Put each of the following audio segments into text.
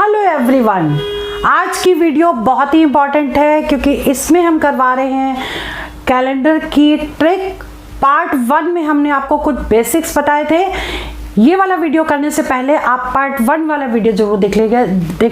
Hello everyone, आज की video बहुत ही इम्पॉर्टेंट है क्योंकि इसमें हम करवा रहे हैं कैलेंडर की ट्रिक। पार्ट 1 में हमने आपको कुछ बेसिक्स बताए थे। ये वाला वीडियो करने से पहले आप पार्ट 1 वाला वीडियो जरूर देख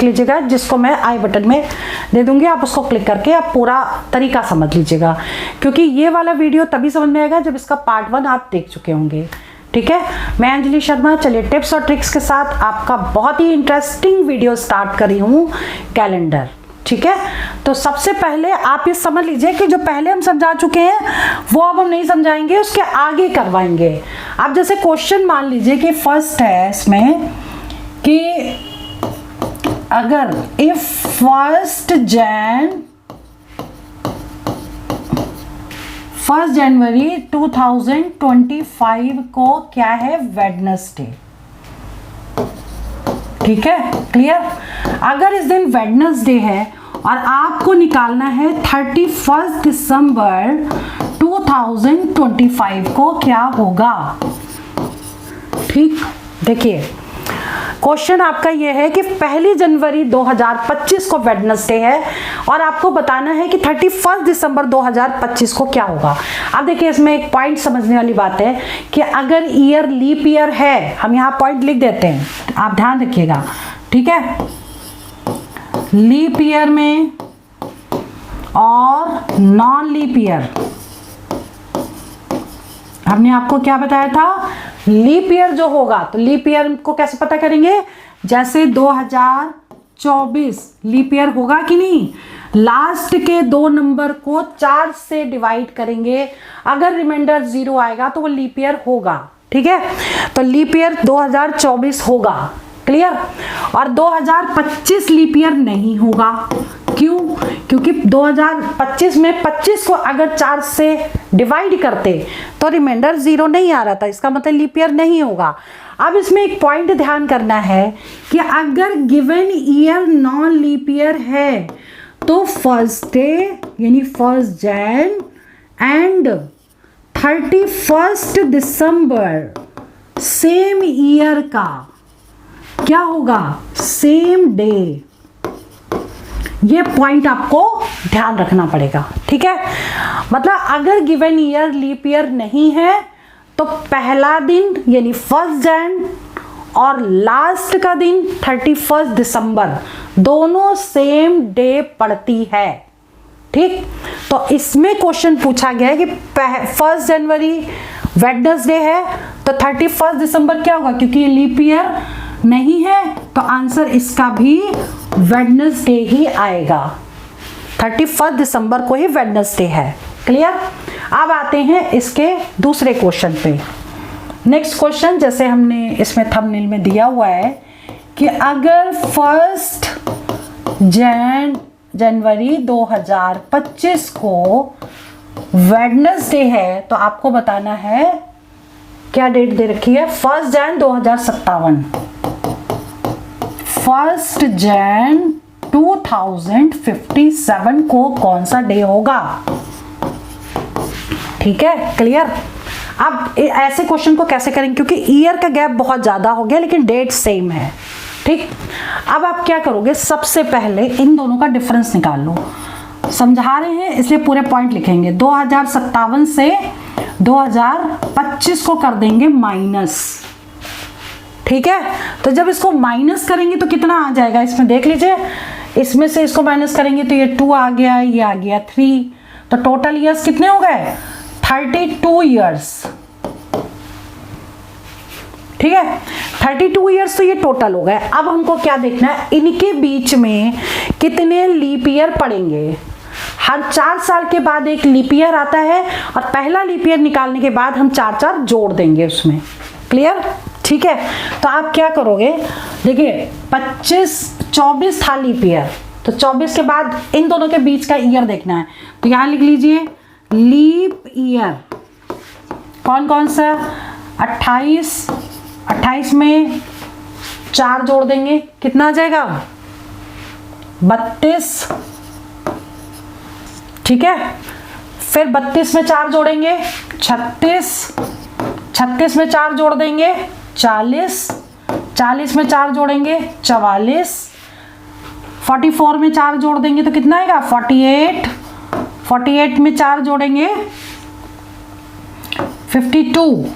लीजिएगा, जिसको मैं आई बटन में दे दूंगी। आप उसको क्लिक करके आप पूरा तरीका समझ लीजिएगा, क्योंकि ये वाला वीडियो तभी समझ में आएगा जब इसका पार्ट 1 आप देख चुके होंगे। ठीक है, मैं अंजलि शर्मा। चलिए टिप्स और ट्रिक्स के साथ आपका बहुत ही इंटरेस्टिंग वीडियो स्टार्ट कर रही हूँ, कैलेंडर। ठीक है, तो सबसे पहले आप ये समझ लीजिए कि जो पहले हम समझा चुके हैं वो अब हम नहीं समझाएंगे, उसके आगे करवाएंगे। आप जैसे क्वेश्चन मान लीजिए कि फर्स्ट है इसमें कि अगर इफ 1 जनवरी 2025 को क्या है, वेडनेसडे। ठीक है, क्लियर। अगर इस दिन वेडनेसडे है और आपको निकालना है 31 दिसंबर 2025 को क्या होगा। ठीक, देखिए क्वेश्चन आपका यह है कि 1 जनवरी 2025 को वेडनेसडे है और आपको बताना है कि 31 दिसंबर 2025 को क्या होगा। अब देखिए इसमें एक पॉइंट समझने वाली बात है कि अगर ईयर लीप ईयर है, हम यहाँ पॉइंट लिख देते हैं, आप ध्यान रखिएगा। ठीक है, लीप ईयर में और नॉन लीप ईयर, हमने आपको क्या बताया था, लीप ईयर जो होगा तो लीप ईयर को कैसे पता करेंगे, जैसे 2024 लीप ईयर होगा कि नहीं, लास्ट के 2 नंबर को 4 से डिवाइड करेंगे, अगर रिमाइंडर 0 आएगा तो वो लीप ईयर होगा। ठीक है, तो लीप ईयर 2024 होगा, क्लियर। और 2025 लीप ईयर नहीं होगा। क्यों? क्योंकि 2025 में 25 को अगर 4 से डिवाइड करते तो रिमाइंडर 0 नहीं आ रहा था, इसका मतलब लीप ईयर नहीं होगा। अब इसमें एक पॉइंट ध्यान करना है कि अगर given year non leap year है तो फर्स्ट डे यानी 1 जैन एंड 31 दिसंबर सेम ईयर का क्या होगा, सेम डे। ये पॉइंट आपको ध्यान रखना पड़ेगा। ठीक है, मतलब अगर गिवन ईयर लीप ईयर नहीं है तो पहला दिन यानी 1 जैन और लास्ट का दिन 31 दिसंबर दोनों सेम डे पड़ती है। ठीक, तो इसमें क्वेश्चन पूछा गया है कि 1 जनवरी वेडनेसडे है तो 31 दिसंबर क्या होगा, क्योंकि ये लीप ईयर नहीं है तो आंसर इसका भी वेडनेसडे ही आएगा। 31 दिसंबर को ही वेडनेसडे है, क्लियर। अब आते हैं इसके दूसरे क्वेश्चन पे। नेक्स्ट क्वेश्चन जैसे हमने इसमें थंबनेल में दिया हुआ है कि अगर 1 जनवरी 2025 को वेडनेसडे है तो आपको बताना है, क्या डेट दे रखी है, 1 जैन 2057, 1 जैन 2057 को कौन सा डे होगा। ठीक है, क्लियर। अब ऐसे क्वेश्चन को कैसे करेंगे, क्योंकि ईयर का गैप बहुत ज्यादा हो गया लेकिन डेट सेम है। ठीक, अब आप क्या करोगे, सबसे पहले इन दोनों का डिफरेंस निकाल लो। समझा रहे हैं इसलिए पूरे पॉइंट लिखेंगे। 2057 से 2025 को कर देंगे माइनस। ठीक है, तो जब इसको माइनस करेंगे तो कितना आ जाएगा, इसमें देख लीजिए, इसमें से इसको माइनस करेंगे तो ये 2 आ गया, ये आ गया 3, तो टोटल ईयर्स कितने हो गए, 32 ईयर्स। ठीक है, 32 ईयर्स तो ये टोटल हो गए। अब हमको क्या देखना है, इनके बीच में कितने लीप ईयर पड़ेंगे। हर 4 साल के बाद एक लीप ईयर आता है और पहला लीप ईयर निकालने के बाद हम 4 जोड़ देंगे उसमें, क्लियर। ठीक है, तो आप क्या करोगे, देखिए 24 था लीप ईयर, तो 24 के बाद इन दोनों के बीच का ईयर देखना है, तो यहां लिख लीजिए लीप ईयर कौन कौन सा, 28 में 4 जोड़ देंगे, कितना आ जाएगा, 32। ठीक है, फिर 32 में 4 जोड़ेंगे 36 में 4 जोड़ देंगे 40 में 4 जोड़ेंगे 44, 44 में 4 जोड़ देंगे तो कितना आएगा 48, 48 में 4 जोड़ेंगे 52,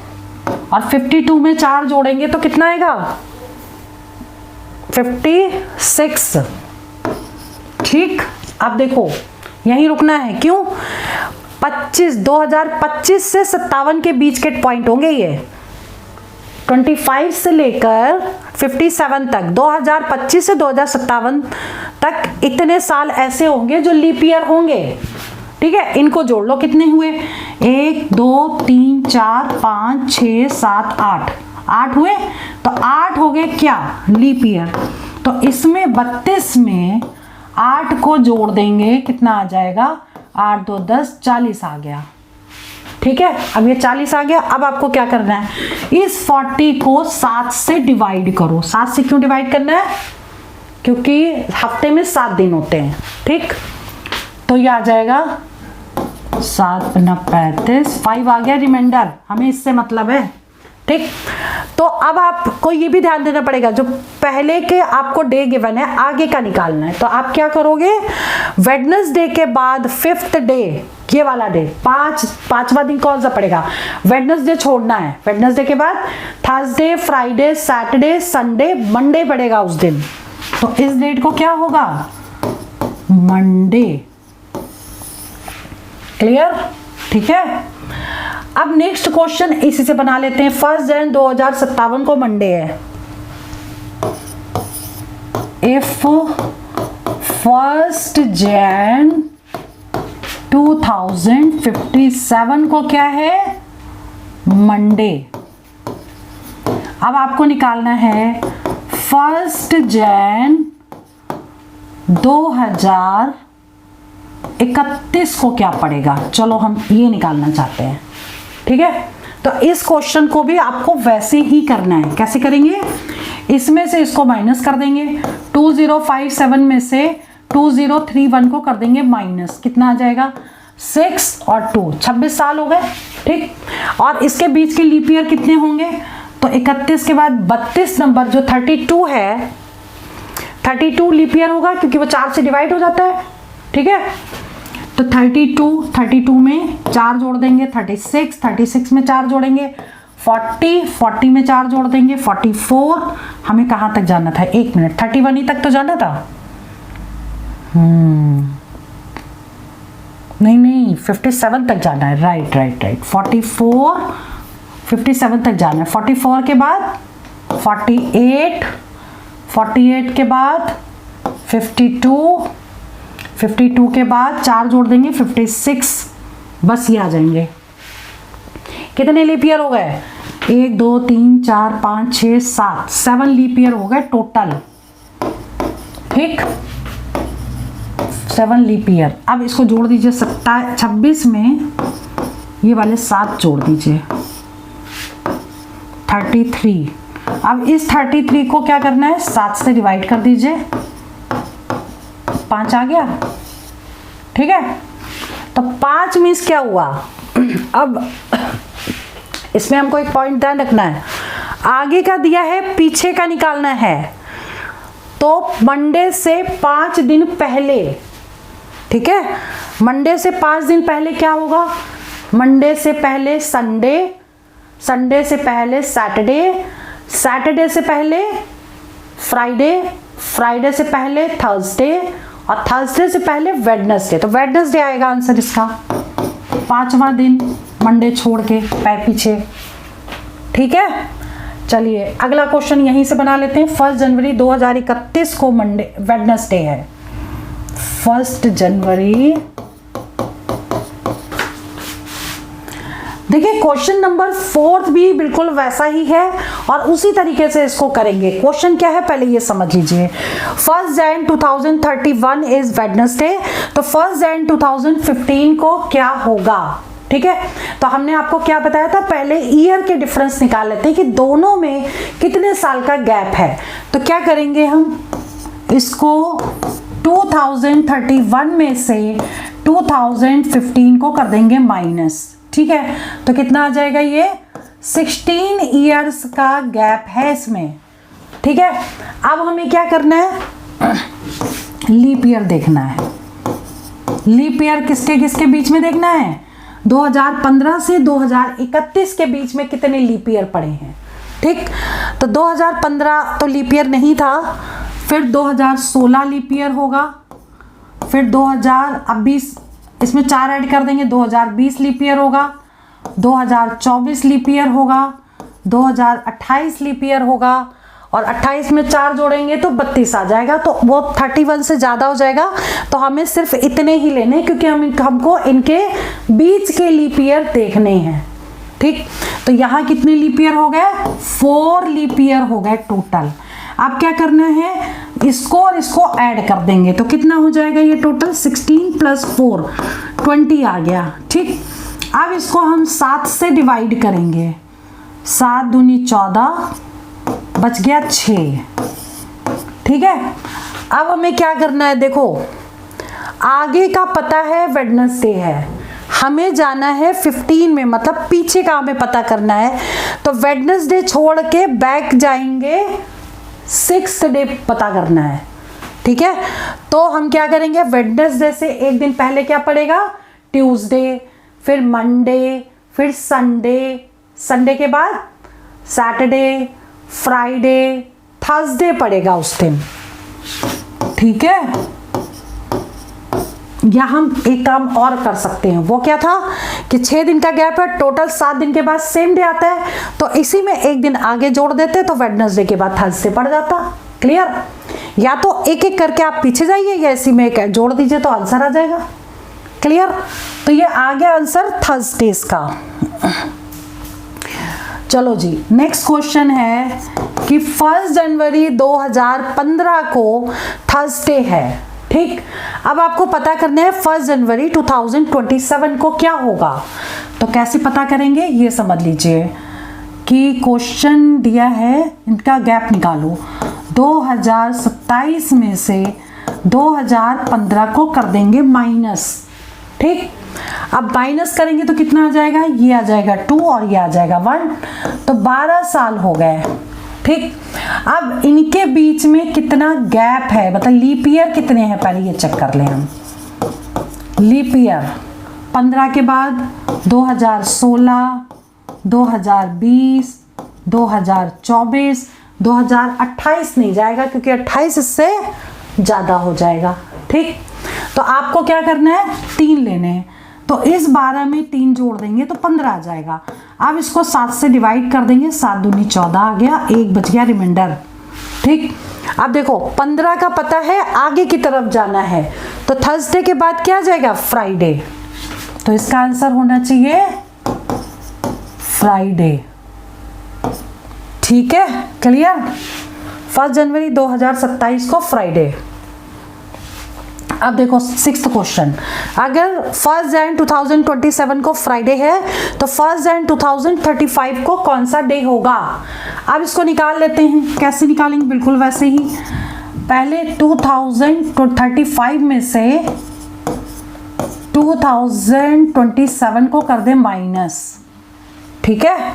और 52 में 4 जोड़ेंगे तो कितना आएगा 56। ठीक, अब देखो यहीं रुकना है, क्यों 2025 से 57 के बीच के पॉइंट होंगे ये, 25 से लेकर 57 तक, 2025 से 2057 तक इतने साल ऐसे होंगे जो लीप ईयर होंगे। ठीक है, इनको जोड़ लो, कितने हुए 1 2 3 4 5 6 7 8, 8 हुए, तो 8 हो गए क्या लीप ईयर। तो इसमें 32 में 8 को जोड़ देंगे, कितना आ जाएगा 8 2 10, 40 आ गया। ठीक है, अब ये 40 आ गया। अब आपको क्या करना है, इस 40 को 7 से डिवाइड करो। 7 से क्यों डिवाइड करना है, क्योंकि हफ्ते में 7 दिन होते हैं। ठीक, तो ये आ जाएगा 7 35, 5 आ गया रिमाइंडर, हमें इससे मतलब है। ठीक, तो अब आपको ये भी ध्यान देना पड़ेगा, जो पहले के आपको डे गिवन है आगे का निकालना है। तो आप क्या करोगे, वेडनेसडे के बाद 5th डे, ये वाला डे, पांचवा दिन कौन सा पड़ेगा, वेडनेसडे छोड़ना है। वेडनेसडे के बाद Thursday, Friday, Saturday, Sunday, Monday पड़ेगा उस दिन। तो इस डेट को क्या होगा, मंडे। क्लियर, ठीक है। अब नेक्स्ट क्वेश्चन इसी से बना लेते हैं। 1 जनवरी 2057 को मंडे है। इफ 1 जनवरी 2057 को क्या है, मंडे। अब आपको निकालना है 1 जनवरी 2031 को क्या पड़ेगा। चलो हम ये निकालना चाहते हैं। ठीक है, तो इस क्वेश्चन को भी आपको वैसे ही करना है। कैसे करेंगे, इसमें से इसको माइनस कर देंगे, 2057 में से 2031 को कर देंगे माइनस, कितना आ जाएगा 6 और 2, 26 साल हो गए। ठीक, और इसके बीच के लीप ईयर कितने होंगे, तो 31 के बाद 32 नंबर जो 32 है, 32 लीप ईयर होगा क्योंकि वो 4 से डिवाइड हो जाता है। ठीक है, तो 32 में 4 जोड़ देंगे 36 में 4 जोड़ेंगे 40 में 4 जोड़ देंगे 44। हमें कहां तक जाना था, 1 मिनट, 31 ही तक तो जाना था। नहीं 57 तक जाना है। राइट 44, 57 तक जाना है। 44 के बाद 48 के बाद 52 के बाद 4 जोड़ देंगे 56, बस ये आ जाएंगे। कितने लीप ईयर हो गए, 1 2 3 4 5 6 7, 7 लीप ईयर हो गए टोटल। ठीक, 7 लीप ईयर। अब इसको जोड़ दीजिए 26 में ये वाले 7 जोड़ दीजिए 33। अब इस 33 को क्या करना है, 7 से डिवाइड कर दीजिए, 5 आ गया। ठीक है, तो 5 मीन्स क्या हुआ। अब इसमें हमको एक पॉइंट ध्यान रखना है, आगे का दिया है पीछे का निकालना है, तो मंडे से 5 दिन पहले। ठीक है, मंडे से 5 दिन पहले क्या होगा, मंडे से पहले संडे, संडे से पहले सैटरडे, सैटरडे से पहले फ्राइडे, फ्राइडे से पहले थर्सडे, और थर्सडे से पहले वेडनेसडे। तो वेडनेसडे आएगा आंसर इसका, 5वां दिन मंडे छोड़ के पीछे। ठीक है, चलिए अगला क्वेश्चन यहीं से बना लेते हैं। 1 जनवरी 2031 को मंडे वेडनेसडे है। 1 जनवरी, देखिए क्वेश्चन नंबर 4 भी बिल्कुल वैसा ही है और उसी तरीके से इसको करेंगे। क्वेश्चन क्या है पहले ये समझ लीजिए। 1 जनवरी 2031 इज वेडनेसडे, तो 1 जनवरी 2015 को क्या होगा। ठीक है, तो हमने आपको क्या बताया था, पहले ईयर के डिफरेंस निकाल लेते हैं कि दोनों में कितने साल का गैप है। तो क्या करेंगे हम, इसको 2031 में से 2015 को कर देंगे माइनस। ठीक है, तो कितना आ जाएगा, ये 16 ईयर्स का गैप है इसमें। ठीक है, अब हमें क्या करना है, लीप ईयर देखना है। लीप ईयर किसके किसके बीच में देखना है? 2015 से 2031 के बीच में कितने लीप ईयर पड़े हैं। ठीक, तो 2015 तो लीप ईयर नहीं था, फिर 2016 लीप ईयर होगा, फिर 2020 इसमें 4 ऐड कर देंगे, 2020 लीप ईयर होगा, 2024 लीप ईयर होगा, 2028 लीप ईयर होगा, और 28 में 4 जोड़ेंगे तो 32 आ जाएगा। तो वो 31 से ज़्यादा हो जाएगा, तो हमें सिर्फ इतने ही लेने, क्योंकि हमको इनके बीच के लीप ईयर देखने हैं। ठीक, तो यहाँ कितने लीप ईयर हो गए? 4 लीप ईयर हो गए टोटल। अब क्या करना है, इसको और इसको ऐड कर देंगे तो कितना हो जाएगा ये टोटल? 16 + 4 20 आ गया। ठीक, अब इसको हम 7 से डिवाइड करेंगे, 7 दूनी 14, बच गया 6। ठीक है, अब हमें क्या करना है, देखो आगे का पता है वेडनेसडे है, हमें जाना है 15 में, मतलब पीछे का हमें पता करना है। तो वेडनेसडे छोड़ के बैक जाएंगे, 6th डे पता करना है। ठीक है, तो हम क्या करेंगे, वेडनेसडे से एक दिन पहले क्या पड़ेगा? ट्यूसडे, फिर मंडे, फिर संडे, संडे के बाद सैटरडे, फ्राइडे, थर्सडे पड़ेगा उस दिन। ठीक है, या हम एक काम और कर सकते हैं, वो क्या था कि 6 दिन का गैप है, टोटल 7 दिन के बाद सेम डे आता है, तो इसी में एक दिन आगे जोड़ देते तो वेडनेसडे के बाद थर्सडे पड़ जाता। क्लियर? या तो एक एक करके आप पीछे जाइए, या इसी में एक जोड़ दीजिए तो आंसर आ जाएगा। क्लियर? तो ये आ गया आंसर थर्सडेज का। चलो जी, नेक्स्ट क्वेश्चन है कि 1 जनवरी 2015 को थर्सडे है। ठीक, अब आपको पता करना है 1 जनवरी 2027 को क्या होगा। तो कैसे पता करेंगे ये समझ लीजिए कि क्वेश्चन दिया है, इनका गैप निकालो। 2027 में से 2015 को कर देंगे माइनस। ठीक, अब माइनस करेंगे तो कितना आ जाएगा? ये आ जाएगा 2 और ये आ जाएगा 1, तो 12 साल हो गए। ठीक, अब इनके बीच में कितना गैप है, मतलब लीप ईयर कितने हैं, पहले ये चेक कर लें हम। लीप ईयर 15 के बाद 2016, 2020, 2024, 2028 नहीं जाएगा क्योंकि 28 इससे ज़्यादा हो जाएगा। ठीक, तो आपको क्या करना है, 3 लेने हैं, तो इस 12 में 3 जोड़ देंगे तो 15 आ जाएगा। अब इसको 7 से डिवाइड कर देंगे, 7 दूनी 14 आ गया, 1 बच गया रिमाइंडर। ठीक, अब देखो 15 का पता है, आगे की तरफ जाना है, तो थर्सडे के बाद क्या आ जाएगा? फ्राइडे। तो इसका आंसर होना चाहिए फ्राइडे। ठीक है, क्लियर? 1 जनवरी 2027 को फ्राइडे। अब देखो 6th क्वेश्चन, अगर 1 जनवरी 2027 को फ्राइडे है तो 1 जनवरी 2035 को कौन सा डे होगा? अब इसको निकाल लेते हैं। कैसे निकालेंगे? बिल्कुल वैसे ही, पहले 2035 में से 2027 को कर दे माइनस। ठीक है,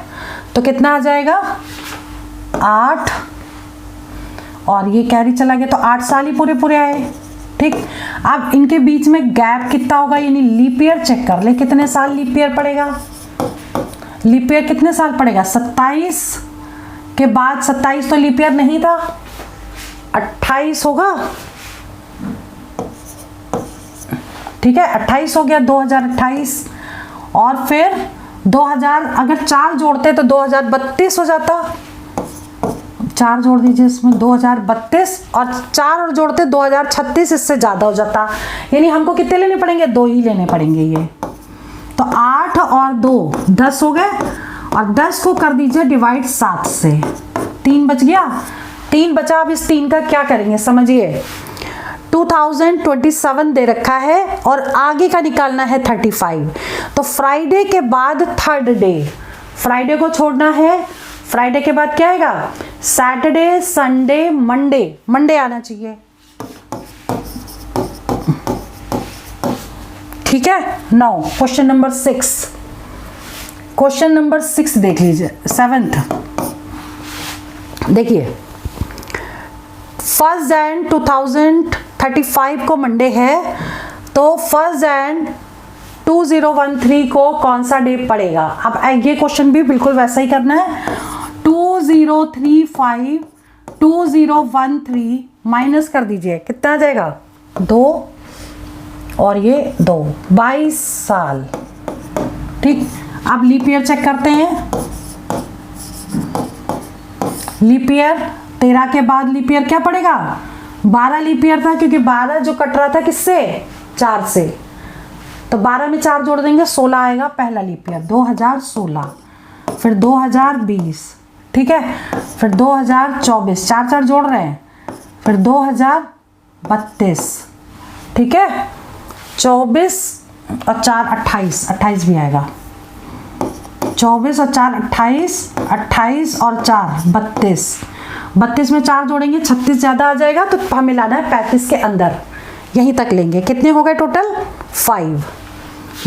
तो कितना आ जाएगा? 8, और ये कैरी चला गया तो 8 साल ही पूरे पूरे आए। ठीक, अब इनके बीच में गैप कितना होगा, यानी लीप ईयर चेक कर ले, कितने साल लीप ईयर पड़ेगा? लीप ईयर कितने साल पड़ेगा? 27 के बाद 27 तो लीप ईयर नहीं था, 28 होगा। ठीक है, 28 हो गया, 2028, और फिर 2000 अगर 4 जोड़ते तो 2032 हो जाता। 4 जोड़ दीजिए इसमें, 2032, और 4 और जोड़ते 2036, इससे ज़्यादा हो जाता। यानी हमको कितने लेने पड़ेंगे? 2 ही लेने पड़ेंगे ये। तो 8 और 2 10 हो गए, और 10 को कर दीजिए डिवाइड 7 से, 3 बच गया। 3 बचा, अब इस 3 का क्या करेंगे समझिए। 2027 दे रखा है और आगे का निकालना है 35, तो फ्राइडे के बाद 3rd डे, फ्राइडे को छोड़ना है। फ्राइडे के बाद क्या आएगा? सैटरडे, संडे, मंडे, मंडे आना चाहिए। ठीक है, now question number 6, question number 6 देख लीजिए, 7th। देखिए 1 जनवरी 35 को मंडे है, तो 1 जैन 2013 को कौन सा डे पड़ेगा। अब ये क्वेश्चन भी बिल्कुल वैसा ही करना है। 2035 2013 माइनस कर दीजिए, कितना आ जाएगा 2 और ये 2, 22 साल। ठीक, अब लीप ईयर चेक करते हैं। लीप ईयर 13 के बाद लीप ईयर क्या पड़ेगा, 12 लीप ईयर था, क्योंकि 12 जो कट रहा था किससे, 4 से, तो 12 में 4 जोड़ देंगे 16 आएगा पहला लीप ईयर 2016, फिर 2020, ठीक है, फिर 2024, 4 जोड़ रहे हैं, फिर 2032, ठीक है, 24 और 4 28 भी आएगा, 24 और 4 28, 28 और 4 32 में 4 जोड़ेंगे 36 ज़्यादा आ जाएगा, तो हमें लाना है 35 के अंदर, यहीं तक लेंगे। कितने हो गए टोटल 5,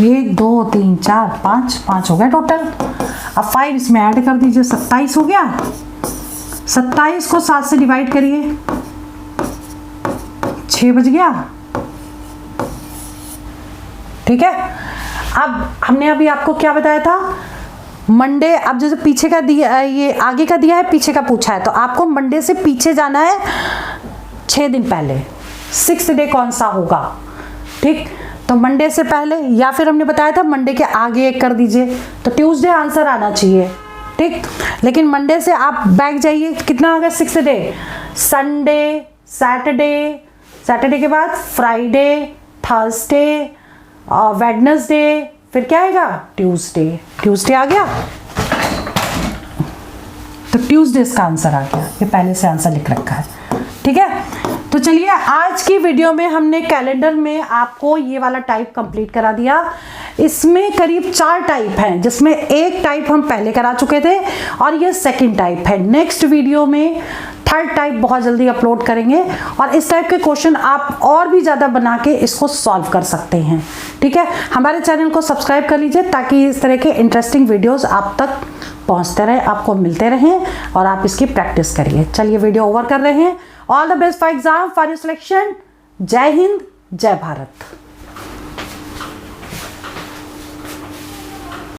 1 2 3 4 5 हो गए टोटल। अब 5 इसमें ऐड कर दीजिए, 27 हो गया। 27 को 7 से डिवाइड करिए, 6 बज गया, ठीक है। अब हमने अभी आपको क्या बताया था, मंडे, अब जैसे पीछे का दिया, ये आगे का दिया है, पीछे का पूछा है, तो आपको मंडे से पीछे जाना है 6 दिन पहले, 6th डे कौन सा होगा, ठीक। तो मंडे से पहले, या फिर हमने बताया था मंडे के आगे एक कर दीजिए, तो ट्यूसडे आंसर आना चाहिए, ठीक। लेकिन मंडे से आप बैक जाइए, कितना आ गया 6th डे, संडे, सैटरडे के बाद फ्राइडे, थर्सडे, वेडनेसडे, फिर क्या आएगा ट्यूसडे आ गया, तो ट्यूसडे इसका आंसर आ गया, ये पहले से आंसर लिख रखा है, ठीक है। तो चलिए, आज की वीडियो में हमने कैलेंडर में आपको ये वाला टाइप कंप्लीट करा दिया। इसमें करीब 4 टाइप हैं, जिसमें एक टाइप हम पहले करा चुके थे और ये सेकंड टाइप है। नेक्स्ट वीडियो में 3rd टाइप बहुत जल्दी अपलोड करेंगे, और इस टाइप के क्वेश्चन आप और भी ज़्यादा बना के इसको सॉल्व कर सकते हैं, ठीक है। हमारे चैनल को सब्सक्राइब कर लीजिए, ताकि इस तरह के इंटरेस्टिंग वीडियोज़ आप तक पहुँचते रहे, आपको मिलते रहें, और आप इसकी प्रैक्टिस करिए। चलिए, वीडियो ओवर कर रहे हैं। All the best for exam, for your selection. जय हिंद, जय भारत।